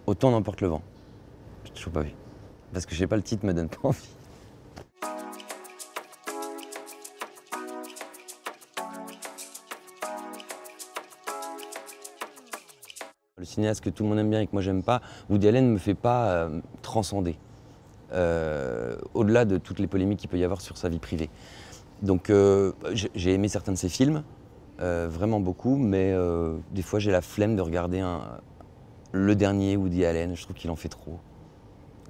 Autant n'emporte le vent. J'ai toujours pas vu. Parce que je sais pas, le titre me donne pas envie. Le cinéaste que tout le monde aime bien et que moi j'aime pas, Woody Allen ne me fait pas transcender. Au-delà de toutes les polémiques qu'il peut y avoir sur sa vie privée. Donc j'ai aimé certains de ses films, vraiment beaucoup, mais des fois j'ai la flemme de regarder le dernier Woody Allen. Je trouve qu'il en fait trop,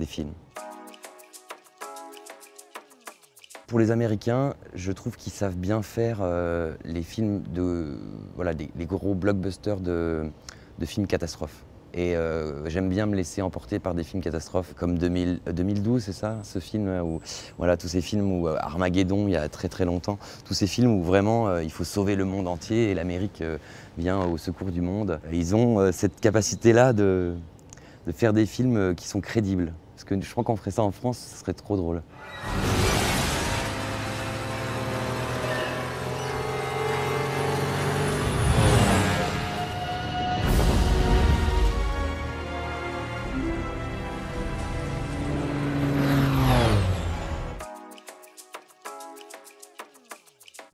des films. Pour les Américains, je trouve qu'ils savent bien faire les films voilà, les gros blockbusters de films catastrophes. Et j'aime bien me laisser emporter par des films catastrophes comme 2012, c'est ça, ce film où voilà, tous ces films où Armageddon il y a très très longtemps, tous ces films où vraiment il faut sauver le monde entier et l'Amérique vient au secours du monde. Ils ont cette capacité-là de faire des films qui sont crédibles. Parce que je crois qu'on ferait ça en France, ce serait trop drôle.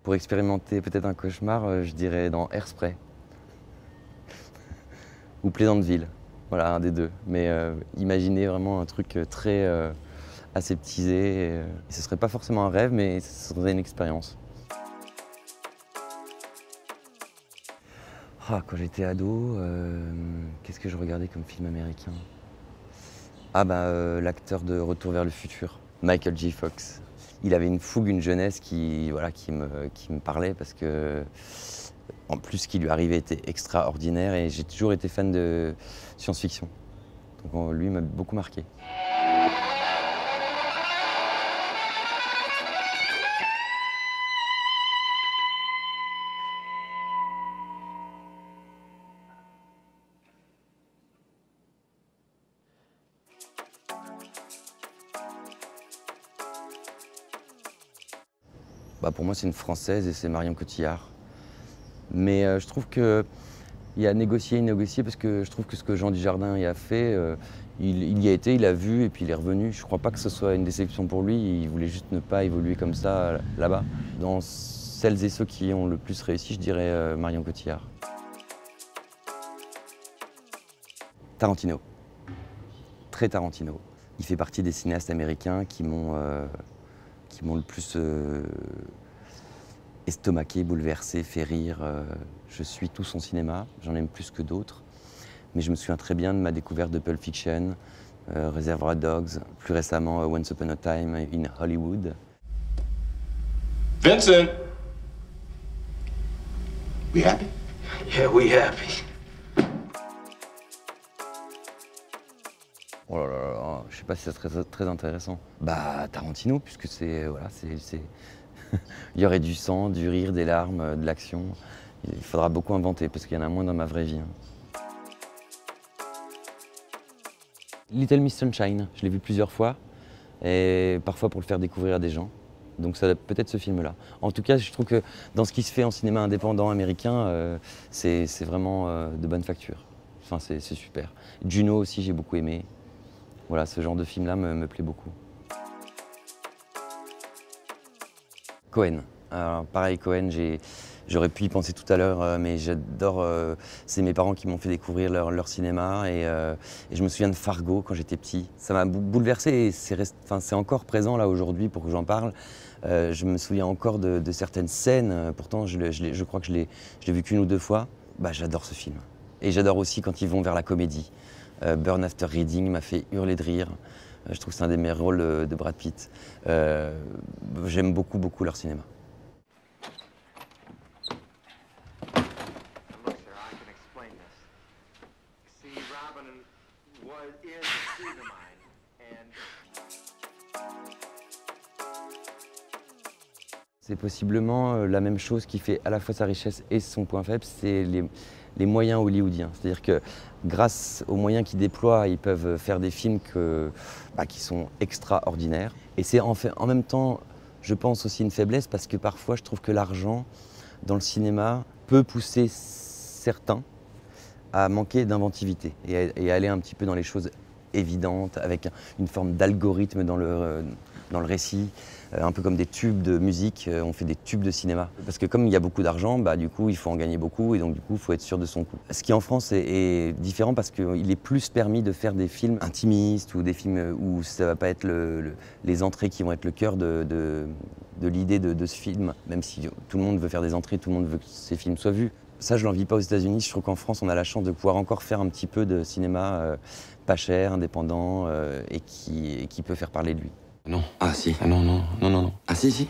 Pour expérimenter peut-être un cauchemar, je dirais dans Hairspray ou Pleasantville, voilà, un des deux. Mais imaginez vraiment un truc très aseptisé. Ce serait pas forcément un rêve, mais ce serait une expérience. Ah, quand j'étais ado, qu'est-ce que je regardais comme film américain? Ah bah l'acteur de Retour vers le futur, Michael J. Fox. Il avait une fougue, une jeunesse voilà, qui me parlait parce que, en plus, ce qui lui arrivait était extraordinaire et j'ai toujours été fan de science-fiction. Donc lui m'a beaucoup marqué. Bah pour moi, c'est une Française et c'est Marion Cotillard. Mais je trouve qu'il y a négocié et négocié parce que je trouve que ce que Jean Dujardin y a fait, il y a été, il a vu et puis il est revenu. Je ne crois pas que ce soit une déception pour lui, il voulait juste ne pas évoluer comme ça là-bas. Dans celles et ceux qui ont le plus réussi, je dirais Marion Cotillard. Tarantino. Très Tarantino. Il fait partie des cinéastes américains qui m'ont le plus estomaqué, bouleversé, fait rire. Je suis tout son cinéma, j'en aime plus que d'autres. Mais je me souviens très bien de ma découverte de Pulp Fiction, Reservoir Dogs, plus récemment Once Upon a Time in Hollywood. Vincent! We happy? Yeah, we happy. Oh là là là, je sais pas si ça serait très intéressant. Bah Tarantino, puisque c'est voilà, il y aurait du sang, du rire, des larmes, de l'action. Il faudra beaucoup inventer parce qu'il y en a moins dans ma vraie vie. Little Miss Sunshine, je l'ai vu plusieurs fois et parfois pour le faire découvrir à des gens. Donc ça peut être ce film-là. En tout cas, je trouve que dans ce qui se fait en cinéma indépendant américain, c'est vraiment de bonne facture. Enfin, c'est super. Juno aussi, j'ai beaucoup aimé. Voilà, ce genre de film-là me plaît beaucoup. Cohen. Alors, pareil, Cohen, j'aurais pu y penser tout à l'heure, mais j'adore. C'est mes parents qui m'ont fait découvrir leur cinéma et je me souviens de Fargo quand j'étais petit. Ça m'a bouleversé et c'est encore présent là aujourd'hui pour que j'en parle. Je me souviens encore de certaines scènes. Pourtant, je crois que je l'ai vu qu'une ou deux fois. Bah, j'adore ce film. Et j'adore aussi quand ils vont vers la comédie. Burn After Reading m'a fait hurler de rire. Je trouve que c'est un des meilleurs rôles de Brad Pitt. J'aime beaucoup, beaucoup leur cinéma. C'est possiblement la même chose qui fait à la fois sa richesse et son point faible, c'est les moyens hollywoodiens. C'est-à-dire que grâce aux moyens qu'ils déploient, ils peuvent faire des films qui sont extraordinaires. Et c'est en même temps, je pense, aussi une faiblesse parce que parfois je trouve que l'argent dans le cinéma peut pousser certains à manquer d'inventivité et à aller un petit peu dans les choses évidentes, avec une forme d'algorithme dans le récit, un peu comme des tubes de musique, on fait des tubes de cinéma. Parce que comme il y a beaucoup d'argent, bah, du coup il faut en gagner beaucoup et donc du coup il faut être sûr de son coup. Ce qui en France est différent parce qu'il est plus permis de faire des films intimistes ou des films où ça va pas être les entrées qui vont être le cœur de l'idée de ce film, même si tout le monde veut faire des entrées, tout le monde veut que ces films soient vus. Ça, je l'envie pas aux États-Unis. Je trouve qu'en France, on a la chance de pouvoir encore faire un petit peu de cinéma pas cher, indépendant et qui peut faire parler de lui. Non. Ah si. Ah non, non, non, non, non. Ah si, si.